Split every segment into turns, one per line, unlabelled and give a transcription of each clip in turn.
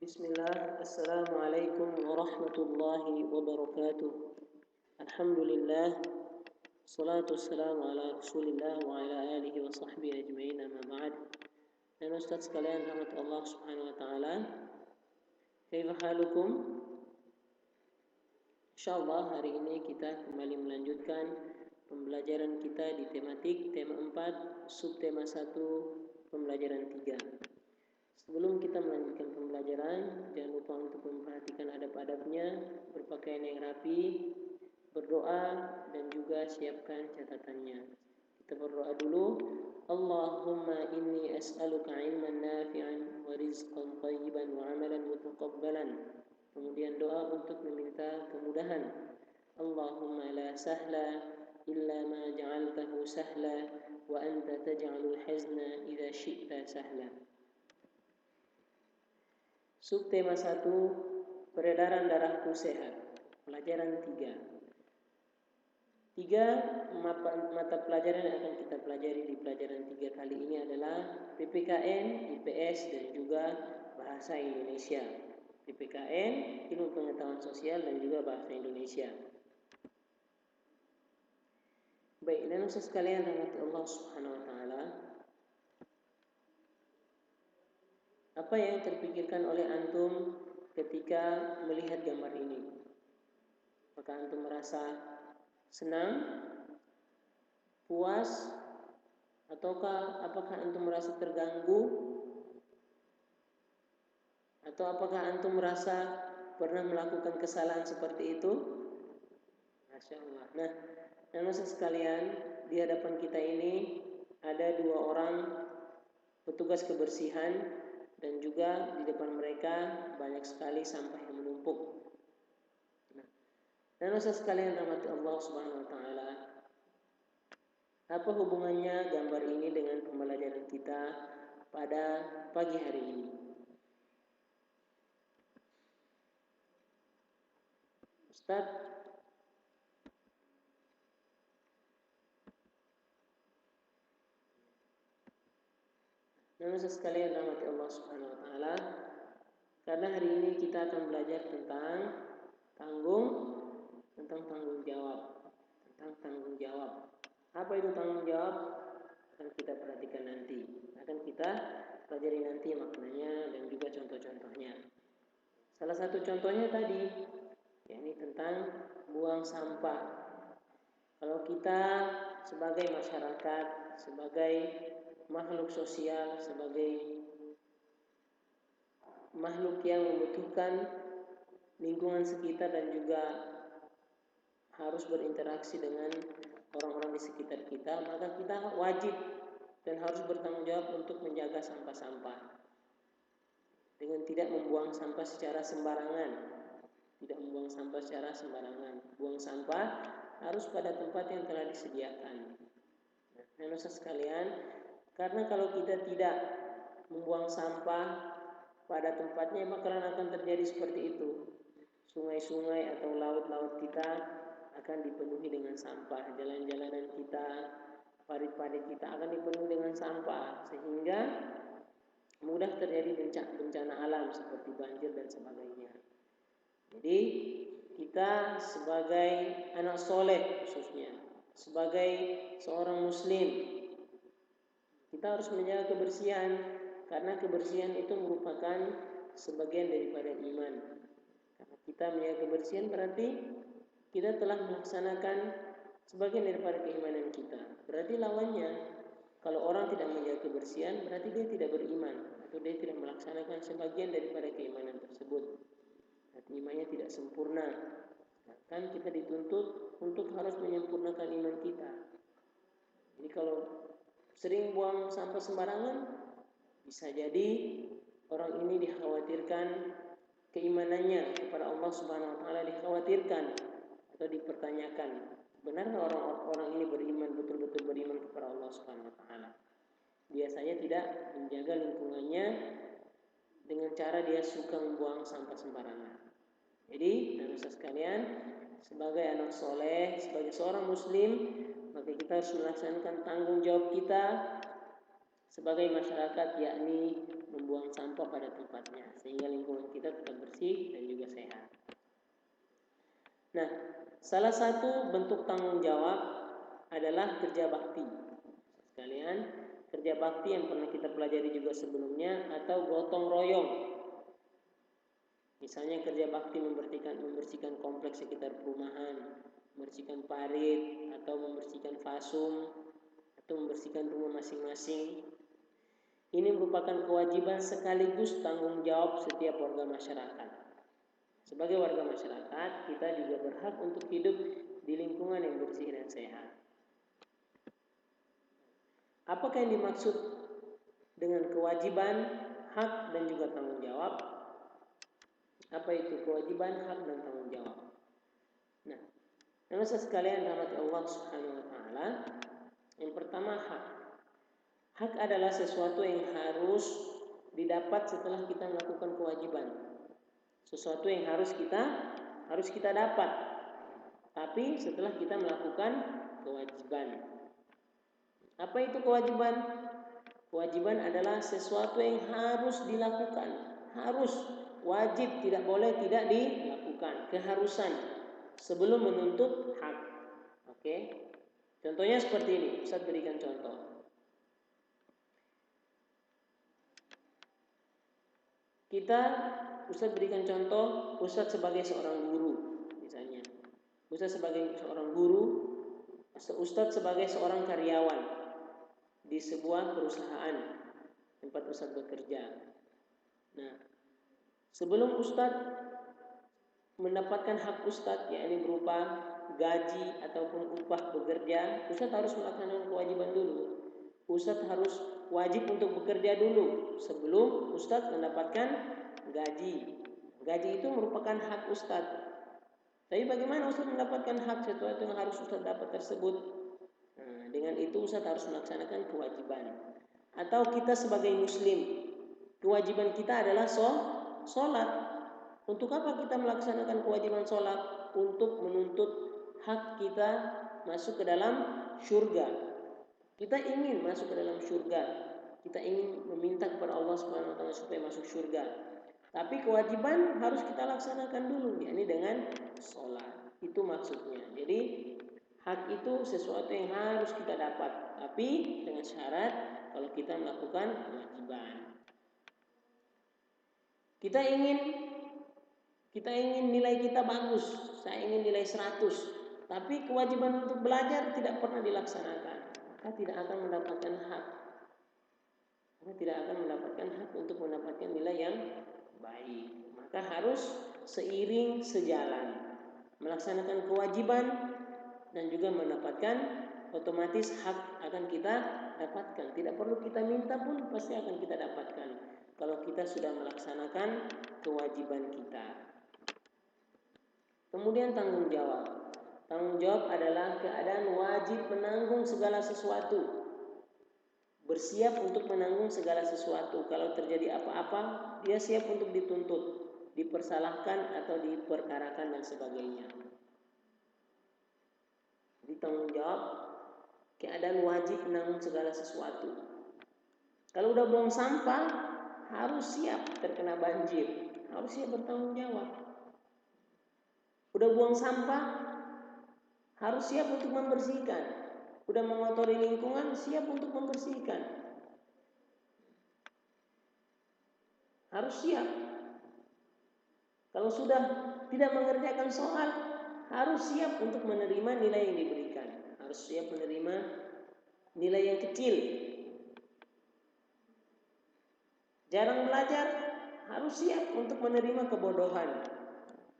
Bismillah, Assalamualaikum warahmatullahi wabarakatuh. Alhamdulillah, salatu wassalamu ala rasulillah wa ala alihi wa sahbihi ajma'in, amma ba'd. Dan Ustaz sekalian rahmat Allah subhanahu wa ta'ala, kaifa halukum? InsyaAllah hari ini kita kembali melanjutkan pembelajaran kita di tematik tema 4, subtema 1, pembelajaran 3. Sebelum kita melanjutkan pembelajaran, jangan lupa untuk memperhatikan adab-adabnya, berpakaian yang rapi, berdoa, dan juga siapkan catatannya. Kita berdoa dulu. Allahumma inni as'aluka ilman nafi'an wa rizqan thayyiban wa amalan mutaqabbalan. Kemudian doa untuk meminta kemudahan. Allahumma la sahla illa ma ja'altahu sahla wa anta taj'alul hazna idza syi'ta sahla. Subtema 1, peredaran darahku sehat. Pelajaran 3. Mata pelajaran yang akan kita pelajari di pelajaran 3 kali ini adalah PPKN, IPS, dan juga Bahasa Indonesia. PPKN, Ilmu Pengetahuan Sosial, dan juga Bahasa Indonesia. Baik, dan Ustaz sekalian rahmati Allah subhanahu wa ta'ala, apa yang terpikirkan oleh antum ketika melihat gambar ini? Apakah antum merasa senang, puas, ataukah apakah antum merasa terganggu, atau apakah antum merasa pernah melakukan kesalahan seperti itu? Masya Allah. Nah, teman-teman sekalian, di hadapan kita ini ada 2 orang petugas kebersihan, dan juga di depan mereka banyak sekali sampah yang menumpuk. Dan Ustaz sekalian rahmati Allah subhanahu wa ta'ala, apa hubungannya gambar ini dengan pembelajaran kita pada pagi hari ini? Ustaz? Dan Ustaz sekalian rahmati Allah subhanahu wa ta'ala, karena hari ini kita akan belajar tentang tanggung jawab. Apa itu tanggung jawab? Akan kita perhatikan nanti. Akan kita pelajari nanti maknanya dan juga contoh-contohnya. Salah satu contohnya tadi, yakni tentang buang sampah. Kalau kita sebagai masyarakat, sebagai makhluk sosial, sebagai makhluk yang membutuhkan lingkungan sekitar dan juga harus berinteraksi dengan orang-orang di sekitar kita, maka kita wajib dan harus bertanggung jawab untuk menjaga sampah-sampah dengan tidak membuang sampah secara sembarangan. Buang sampah harus pada tempat yang telah disediakan. Nah, Ustaz sekalian, karena kalau kita tidak membuang sampah pada tempatnya, maka akan terjadi seperti itu. Sungai-sungai atau laut-laut kita akan dipenuhi dengan sampah. Jalan-jalanan kita, parit-parit kita akan dipenuhi dengan sampah, sehingga mudah terjadi bencana alam seperti banjir dan sebagainya. Jadi kita sebagai anak soleh, khususnya sebagai seorang muslim, kita harus menjaga kebersihan, karena kebersihan itu merupakan sebagian daripada iman. Karena kita menjaga kebersihan berarti kita telah melaksanakan sebagian daripada keimanan kita. Berarti lawannya, kalau orang tidak menjaga kebersihan, berarti dia tidak beriman, atau dia tidak melaksanakan sebagian daripada keimanan tersebut. Berarti imannya tidak sempurna. Kan kita dituntut untuk harus menyempurnakan iman kita. Jadi kalau sering buang sampah sembarangan, bisa jadi orang ini dikhawatirkan keimanannya kepada Allah Subhanahu wa taala, dikhawatirkan atau dipertanyakan, benarkah orang ini beriman, betul-betul beriman kepada Allah Subhanahu wa taala? Biasanya tidak menjaga lingkungannya dengan cara dia suka membuang sampah sembarangan. Jadi, teman-teman sekalian, sebagai anak soleh, sebagai seorang muslim, maka kita harus melaksanakan tanggung jawab kita sebagai masyarakat, yakni membuang sampah pada tempatnya sehingga lingkungan kita tetap bersih dan juga sehat. Nah, salah satu bentuk tanggung jawab adalah kerja bakti. Sekalian, kerja bakti yang pernah kita pelajari juga sebelumnya atau gotong royong. Misalnya kerja bakti membersihkan kompleks sekitar perumahan, membersihkan parit atau membersihkan fasum atau membersihkan rumah masing-masing. Ini merupakan kewajiban sekaligus tanggung jawab setiap warga masyarakat. Sebagai warga masyarakat, kita juga berhak untuk hidup di lingkungan yang bersih dan sehat. Apakah yang dimaksud dengan kewajiban, hak, dan juga tanggung jawab? Apa itu kewajiban, hak, dan tanggung jawab? Nah, teman-teman sekalian rahmati Allah Subhanahu wa taala, yang pertama hak. Hak adalah sesuatu yang harus didapat setelah kita melakukan kewajiban. Sesuatu yang harus kita dapat, tapi setelah kita melakukan kewajiban. Apa itu kewajiban? Kewajiban adalah sesuatu yang harus dilakukan, harus, wajib, tidak boleh tidak dilakukan, keharusan sebelum menuntut hak. Oke? Contohnya seperti ini, Ustaz berikan contoh. Ustaz berikan contoh, Ustaz sebagai seorang guru misalnya. Ustaz sebagai seorang guru, Ustaz sebagai seorang karyawan di sebuah perusahaan tempat Ustaz bekerja. Nah, sebelum Ustaz mendapatkan hak Ustaz, yakni berupa gaji ataupun upah bekerja, Ustaz harus melaksanakan kewajiban dulu. Ustaz harus wajib untuk bekerja dulu sebelum Ustaz mendapatkan gaji. Gaji itu merupakan hak Ustaz. Tapi bagaimana Ustaz mendapatkan hak sesuatu yang harus Ustaz dapat tersebut? Nah, dengan itu Ustaz harus melaksanakan kewajiban. Atau kita sebagai muslim, kewajiban kita adalah sholat. Untuk apa kita melaksanakan kewajiban sholat? Untuk menuntut hak kita masuk ke dalam syurga. Kita ingin masuk ke dalam syurga. Kita ingin meminta kepada Allah Subhanahu wa taala supaya masuk syurga. Tapi kewajiban harus kita laksanakan dulu, yakni dengan sholat. Itu maksudnya. Jadi hak itu sesuatu yang harus kita dapat, tapi dengan syarat kalau kita melakukan kewajiban. Kita ingin nilai kita bagus, saya ingin nilai 100, tapi kewajiban untuk belajar tidak pernah dilaksanakan, maka tidak akan mendapatkan hak. Untuk mendapatkan nilai yang baik. Maka harus seiring sejalan, melaksanakan kewajiban dan juga mendapatkan, otomatis hak akan kita dapatkan. Tidak perlu kita minta pun pasti akan kita dapatkan kalau kita sudah melaksanakan kewajiban kita. Kemudian tanggung jawab. Tanggung jawab adalah keadaan wajib menanggung segala sesuatu. Bersiap untuk menanggung segala sesuatu. Kalau terjadi apa-apa, dia siap untuk dituntut, dipersalahkan atau diperkarakan dan sebagainya. Jadi tanggung jawab, keadaan wajib menanggung segala sesuatu. Kalau udah buang sampah, harus siap terkena banjir, harus siap bertanggung jawab. Udah buang sampah, harus siap untuk membersihkan. Udah mengotori lingkungan, siap untuk membersihkan. Harus siap. Kalau sudah tidak mengerjakan soal, harus siap untuk menerima nilai yang diberikan. Harus siap menerima nilai yang kecil. Jarang belajar, harus siap untuk menerima kebodohan.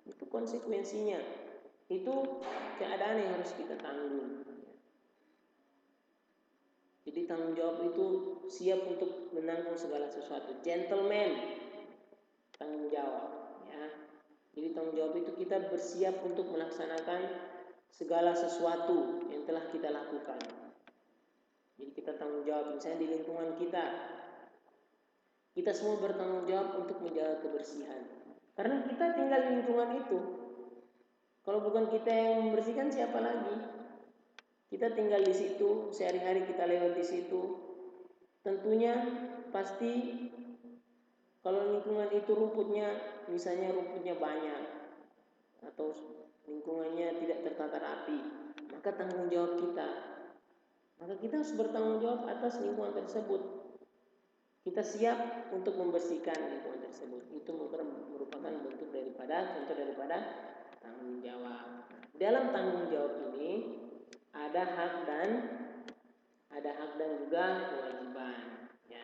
Itu konsekuensinya. Itu keadaan yang harus kita tanggung. Jadi tanggung jawab itu siap untuk menanggung segala sesuatu. Gentleman, tanggung jawab. Ya. Jadi tanggung jawab itu kita bersiap untuk melaksanakan segala sesuatu yang telah kita lakukan. Jadi kita tanggung jawab, misalnya di lingkungan kita. Kita semua bertanggung jawab untuk menjaga kebersihan. Karena kita tinggal di lingkungan itu. Kalau bukan kita yang membersihkan, siapa lagi? Kita tinggal di situ, sehari-hari kita lewat di situ. Tentunya pasti Kalau lingkungan itu rumputnya, misalnya rumputnya banyak atau lingkungannya tidak tertata rapi, maka tanggung jawab kita. Maka kita harus bertanggung jawab atas lingkungan tersebut. Kita siap untuk membersihkan lingkungan tersebut. Itu merupakan bentuk daripada, contoh daripada tanggung jawab. Dalam tanggung jawab ini ada hak dan juga kewajiban. Ya.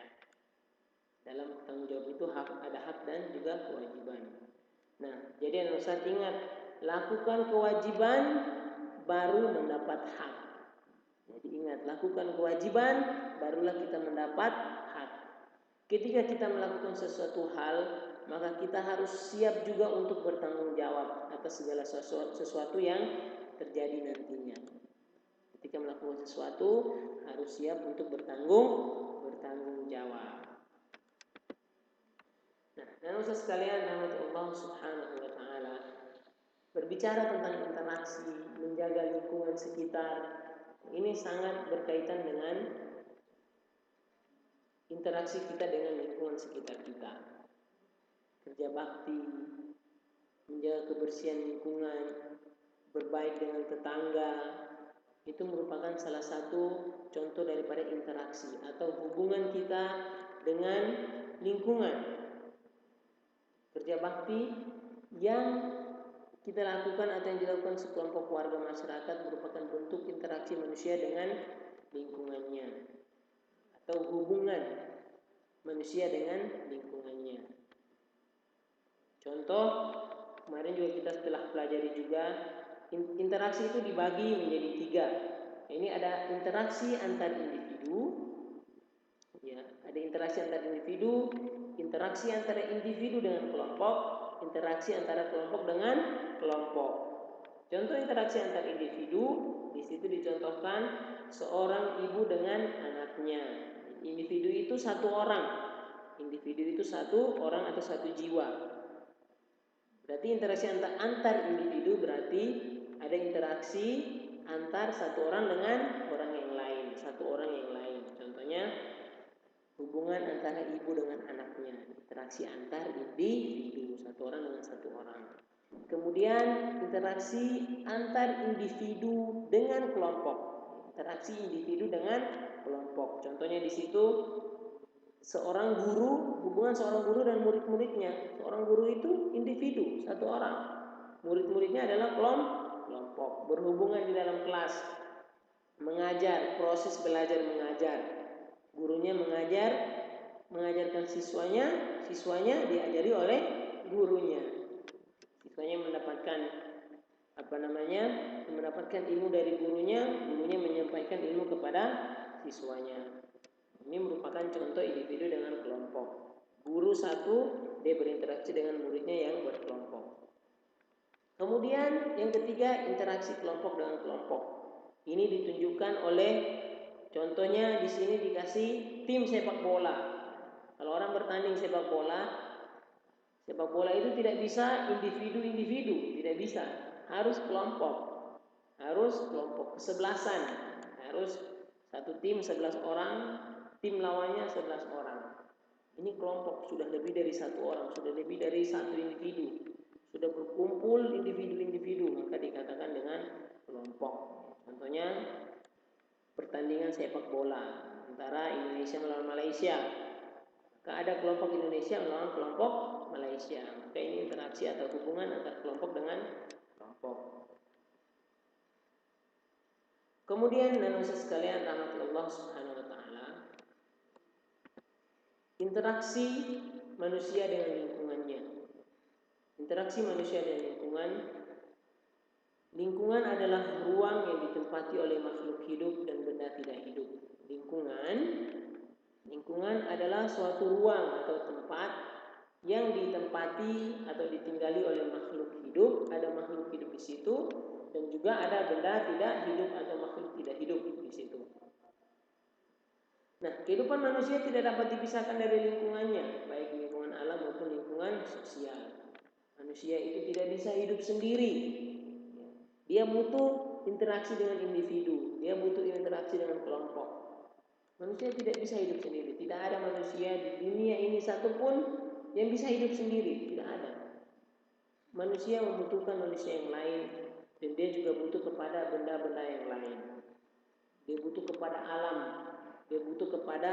Dalam tanggung jawab itu ada hak dan juga kewajiban. Nah, jadi yang Ustaz ingat, lakukan kewajiban baru mendapat hak. Jadi ingat, lakukan kewajiban barulah kita mendapat hak. Ketika kita melakukan sesuatu hal, maka kita harus siap juga untuk bertanggung jawab atas segala sesuatu yang terjadi nantinya. Ketika melakukan sesuatu harus siap untuk bertanggung jawab. Nah, dan Ustaz sekalian rahmatullah subhanahu wa ta'ala, berbicara tentang interaksi, menjaga lingkungan sekitar, ini sangat berkaitan dengan interaksi kita dengan lingkungan sekitar kita. Kerja bakti, menjaga kebersihan lingkungan, berbaik dengan tetangga, itu merupakan salah satu contoh daripada interaksi atau hubungan kita dengan lingkungan. Kerja bakti yang kita lakukan atau yang dilakukan sekelompok warga masyarakat merupakan bentuk interaksi manusia dengan lingkungannya atau hubungan manusia dengan lingkungannya. Contoh, kemarin juga kita setelah pelajari juga, interaksi itu dibagi menjadi 3. Ini ada interaksi antar individu, ya, ada interaksi antar individu, interaksi antara individu dengan kelompok, interaksi antara kelompok dengan kelompok. Contoh interaksi antar individu, di situ dicontohkan seorang ibu dengan anaknya. Individu itu satu orang. Individu itu satu orang atau satu jiwa. Berarti interaksi antar individu berarti ada interaksi antar satu orang dengan orang yang lain, satu orang yang lain. Contohnya hubungan antara ibu dengan anaknya, interaksi antar individu, satu orang dengan satu orang. Kemudian interaksi antar individu dengan kelompok, interaksi individu dengan kelompok. Contohnya di situ seorang guru, hubungan seorang guru dan murid-muridnya. Seorang guru itu individu, satu orang. Murid-muridnya adalah kelompok. Berhubungan di dalam kelas, mengajar, proses belajar mengajar. Gurunya mengajarkan siswanya diajari oleh gurunya. Siswanya mendapatkan mendapatkan ilmu dari gurunya menyampaikan ilmu kepada siswanya. Ini merupakan contoh individu dengan kelompok. Guru satu, dia berinteraksi dengan muridnya yang berkelompok. Kemudian yang ketiga, interaksi kelompok dengan kelompok. Ini ditunjukkan oleh, contohnya di sini dikasih tim sepak bola. Kalau orang bertanding sepak bola itu tidak bisa individu, tidak bisa. Harus kelompok, kesebelasan. Harus satu tim 11 orang, tim lawannya 11 orang. Ini kelompok, sudah lebih dari satu orang, sudah lebih dari satu individu. Sudah berkumpul individu-individu, maka dikatakan dengan kelompok. Contohnya pertandingan sepak bola antara Indonesia melawan Malaysia. Maka ada kelompok Indonesia melawan kelompok Malaysia. Maka ini interaksi atau hubungan antara kelompok dengan kelompok. Kemudian manusia sekalian rahmatullah subhanahu wa ta'ala, interaksi manusia dengan lingkungannya. Interaksi manusia dengan lingkungan adalah ruang yang ditempati oleh makhluk hidup dan benda tidak hidup. Lingkungan adalah suatu ruang atau tempat yang ditempati atau ditinggali oleh makhluk hidup. Ada makhluk hidup di situ dan juga ada benda tidak hidup atau makhluk tidak hidup di situ. Nah, kehidupan manusia tidak dapat dipisahkan dari lingkungannya, baik lingkungan alam maupun lingkungan sosial. Manusia itu tidak bisa hidup sendiri. Dia butuh interaksi dengan individu, dia butuh interaksi dengan kelompok. Manusia tidak bisa hidup sendiri. Tidak ada manusia di dunia ini satupun yang bisa hidup sendiri, tidak ada. Manusia membutuhkan manusia yang lain, dan dia juga butuh kepada benda-benda yang lain. Dia butuh kepada alam, dia butuh kepada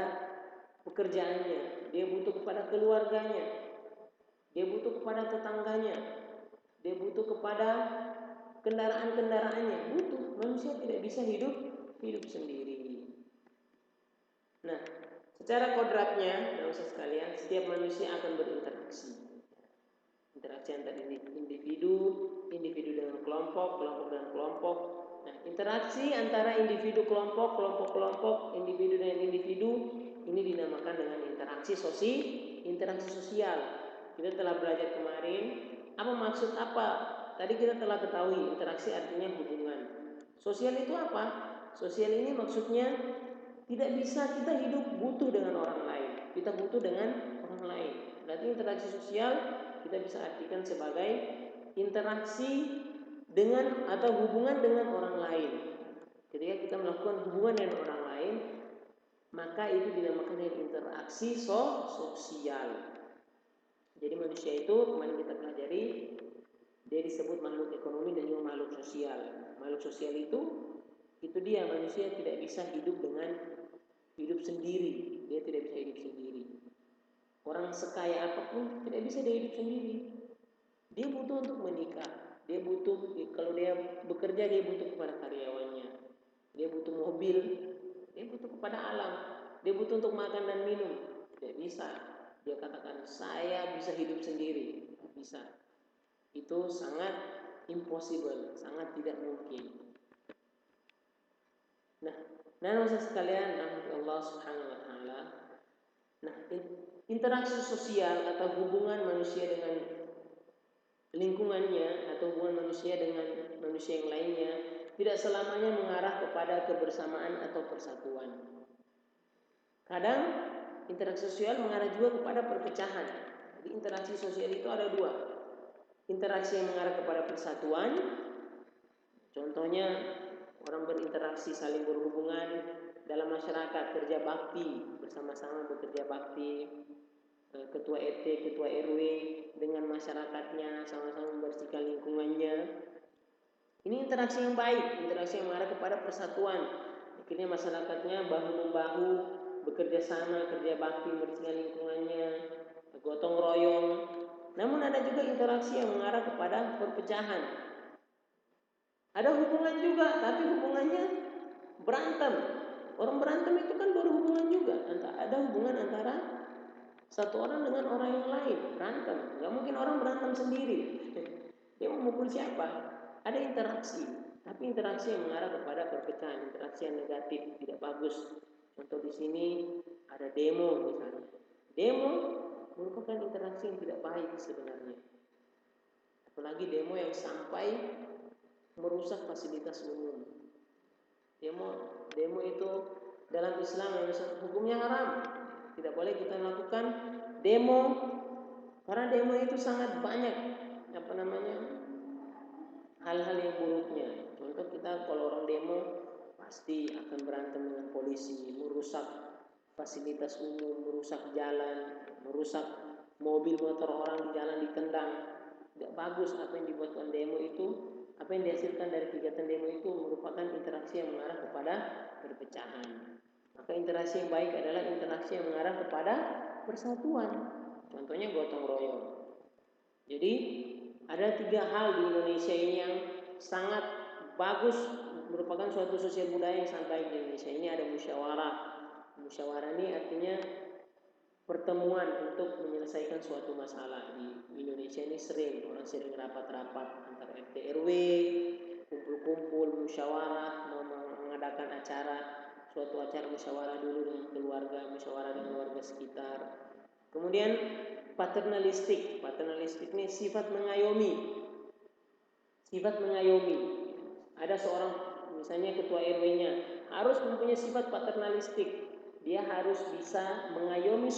pekerjaannya, dia butuh kepada keluarganya, dia butuh kepada tetangganya, dia butuh kepada kendaraan-kendaraannya. Butuh. Manusia tidak bisa hidup sendiri. Nah, secara kodratnya, saudara sekalian, setiap manusia akan berinteraksi. Interaksi antara individu dengan kelompok, kelompok dengan kelompok. Nah, interaksi antara individu kelompok, kelompok-kelompok, individu dengan individu, ini dinamakan dengan interaksi sosial. Kita telah belajar kemarin, apa maksud apa? Tadi kita telah ketahui, interaksi artinya hubungan. Sosial itu apa? Sosial ini maksudnya tidak bisa kita hidup butuh dengan orang lain. Kita butuh dengan orang lain. Berarti interaksi sosial kita bisa artikan sebagai interaksi dengan atau hubungan dengan orang lain. Ketika kita melakukan hubungan dengan orang lain, maka itu dinamakan dengan interaksi sosial. Jadi manusia itu kemarin kita pelajari, dia disebut makhluk ekonomi dan juga makhluk sosial. Makhluk sosial itu dia manusia tidak bisa hidup sendiri. Dia tidak bisa hidup sendiri. Orang sekaya apapun tidak bisa dia hidup sendiri. Dia butuh untuk menikah. Dia butuh, kalau dia bekerja, dia butuh kepada karyawannya. Dia butuh mobil. Dia butuh kepada alam. Dia butuh untuk makan dan minum. Tidak bisa dia katakan saya bisa hidup sendiri. Tidak bisa. Itu sangat impossible, sangat tidak mungkin. Nah, maksud sekalian, Allah Subhanahu wa taala. Nah, interaksi sosial atau hubungan manusia dengan lingkungannya atau hubungan manusia dengan manusia yang lainnya tidak selamanya mengarah kepada kebersamaan atau persatuan. Kadang interaksi sosial mengarah juga kepada perpecahan. Jadi interaksi sosial itu ada dua. Interaksi yang mengarah kepada persatuan. Contohnya orang berinteraksi saling berhubungan dalam masyarakat, kerja bakti, bersama-sama bekerja bakti, ketua RT, ketua RW dengan masyarakatnya, sama-sama membersihkan lingkungannya. Ini interaksi yang baik, interaksi yang mengarah kepada persatuan. Akhirnya masyarakatnya bahu-membahu, bekerja sama, kerja bakti, membersihkan lingkungannya, gotong royong. Namun ada juga interaksi yang mengarah kepada perpecahan. Ada hubungan juga, tapi hubungannya berantem. Orang berantem itu kan berhubungan juga. Ada hubungan antara satu orang dengan orang yang lain, berantem. Gak mungkin orang berantem sendiri. Dia mau mukul siapa? Ada interaksi, tapi interaksi yang mengarah kepada perpecahan, interaksi yang negatif, tidak bagus. Contoh di sini ada demo misalnya. Demo merupakan interaksi yang tidak baik sebenarnya. Apalagi demo yang sampai merusak fasilitas umum. Demo itu dalam Islam hukumnya haram. Tidak boleh kita melakukan demo karena demo itu sangat banyak hal-hal yang buruknya. Contoh kita kalau orang demo pasti akan berantem dengan polisi, merusak fasilitas umum, merusak jalan, merusak mobil motor orang di jalan ditendang. Tidak bagus apa yang dibuatkan demo itu. Apa yang dihasilkan dari kegiatan demo itu merupakan interaksi yang mengarah kepada perpecahan. Maka interaksi yang baik adalah interaksi yang mengarah kepada persatuan. Contohnya gotong royong. Jadi ada 3 hal di Indonesia ini yang sangat bagus, merupakan suatu sosial budaya yang sangat baik di Indonesia. Ini ada musyawarah. Musyawarah ini artinya pertemuan untuk menyelesaikan suatu masalah. Di Indonesia ini orang sering rapat-rapat antar RT RW, kumpul-kumpul, musyawarah, mengadakan suatu acara musyawarah dulu dengan keluarga, musyawarah dengan warga sekitar. Kemudian paternalistik ini sifat mengayomi. Ada seorang misalnya ketua RW-nya harus mempunyai sifat paternalistik. Dia harus bisa mengayomi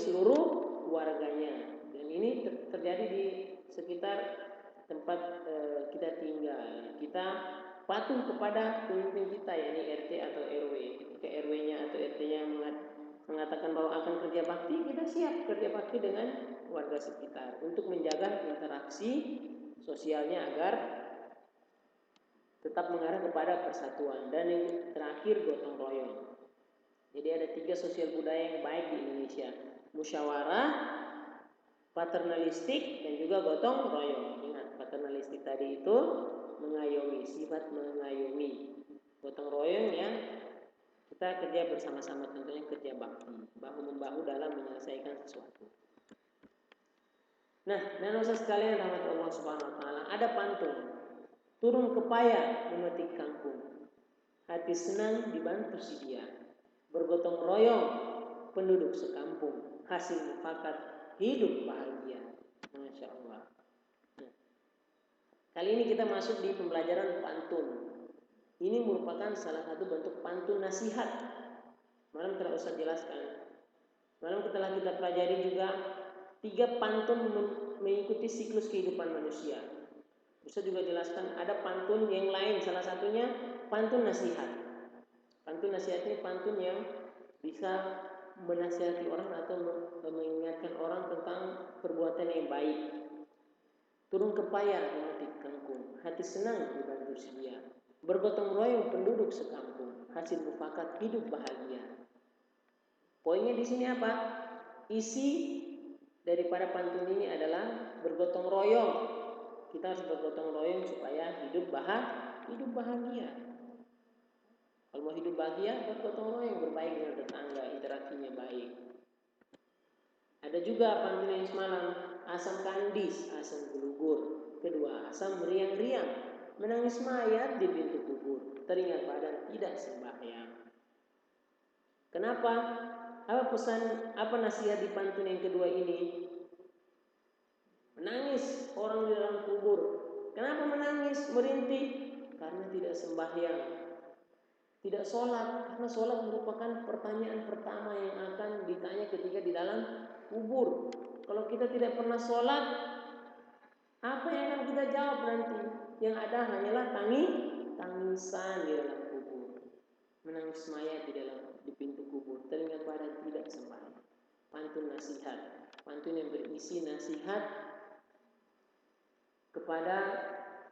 seluruh warganya. Dan ini terjadi di sekitar tempat kita tinggal. Kita patuh kepada pemimpin kita, yakni RT atau RW. Ketika RW-nya atau RT-nya mengatakan bahwa akan kerja bakti, kita siap kerja bakti dengan warga sekitar untuk menjaga interaksi sosialnya agar tetap mengarah kepada persatuan. Dan yang terakhir, gotong royong. Jadi ada 3 sosial budaya yang baik di Indonesia: musyawarah, paternalistik, dan juga gotong royong. Ingat, paternalistik tadi itu mengayomi, sifat mengayomi. Gotong royong ya, kita kerja bersama-sama, tentunya kerja bakti, bahu-membahu dalam menyelesaikan sesuatu. Nah, dan usaha sekalian rahmat Allah Subhanahu wa taala, ada pantun. Turun ke payah memetik kangkung, hati senang dibantu si dia. Bergotong royong penduduk sekampung, hasil mufakat hidup bahagia. Masya Allah. Nah, kali ini kita masuk di pembelajaran pantun. Ini merupakan salah satu bentuk pantun nasihat. Malam telah Ustaz jelaskan. Malam telah kita pelajari juga 3 pantun mengikuti siklus kehidupan manusia. Ustaz juga jelaskan ada pantun yang lain, salah satunya pantun nasihat. Pantun nasihat ini pantun yang bisa menasihati orang atau mengingatkan orang tentang perbuatan yang baik. Turun ke payah memetik kangkung, hati senang dibantu sedia. Bergotong royong penduduk sekampung, hasil mufakat hidup bahagia. Poinnya di sini apa? Isi daripada pantun ini adalah bergotong royong. Kita harus bergotong royong supaya hidup bahagia. Kalau mau hidup bahagia, bergotong royong, berbaik dengan tetangga, interaksinya baik. Ada juga pantun yang semalam, asam kandis, asam gelugur. Kedua, asam meriang-riang, menangis mayat di pintu kubur, teringat badan tidak sembahyang. Kenapa? Apa pesan, apa nasihat di pantun yang kedua ini? Menangis orang di dalam kubur. Kenapa menangis, merintih? Karena tidak sembahyang, tidak sholat. Karena sholat merupakan pertanyaan pertama yang akan ditanya ketika di dalam kubur. Kalau kita tidak pernah sholat, apa yang akan kita jawab nanti? Yang ada hanyalah tangisan di dalam kubur, menangis mayat di pintu kubur, teringat badan tidak sembahyang. Pantun nasihat, pantun yang berisi nasihat kepada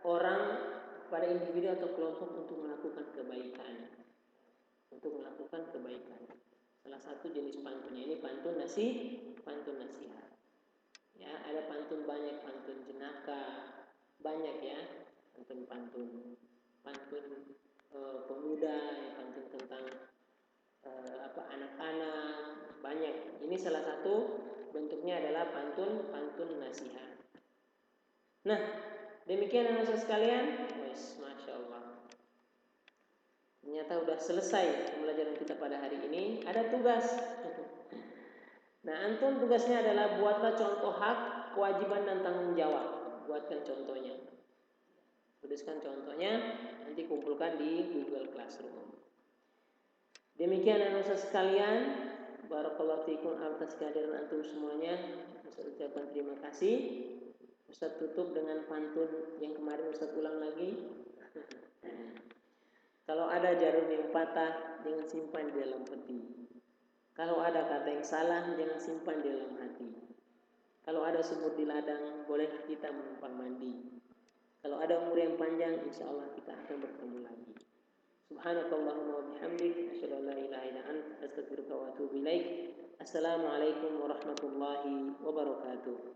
orang, pada individu atau kelompok untuk melakukan kebaikan, Salah satu jenis pantunnya ini pantun nasihat. Ya, ada pantun banyak, pantun jenaka, banyak ya, pantun pemuda, ya, pantun tentang anak-anak, banyak. Ini salah satu bentuknya adalah pantun nasihat. Nah, demikian anak-anak sekalian. Masya Allah. Ternyata sudah selesai pembelajaran kita pada hari ini. Ada tugas. Nah, antum tugasnya adalah buatlah contoh hak, kewajiban dan tanggung jawab. Buatkan contohnya. Tuliskan contohnya, nanti kumpulkan di Google Classroom. Demikian anak-anak sekalian. Barakallahu fikum atas kehadiran antum semuanya. Ustaz ucapkan terima kasih. Ustaz tutup dengan pantun yang kemarin Ustaz ulang lagi. Kalau ada jarum yang patah, jangan simpan di dalam peti. Kalau ada kata yang salah, jangan simpan di dalam hati. Kalau ada sumur di ladang, boleh kita menumpang mandi. Kalau ada umur yang panjang, insya Allah kita akan bertemu lagi. Subhanakallahumma wa bihamdik, asyhadu an la ilaha illa anta, astaghfiruka wa atubu ilaik. Assalamualaikum warahmatullahi wabarakatuh.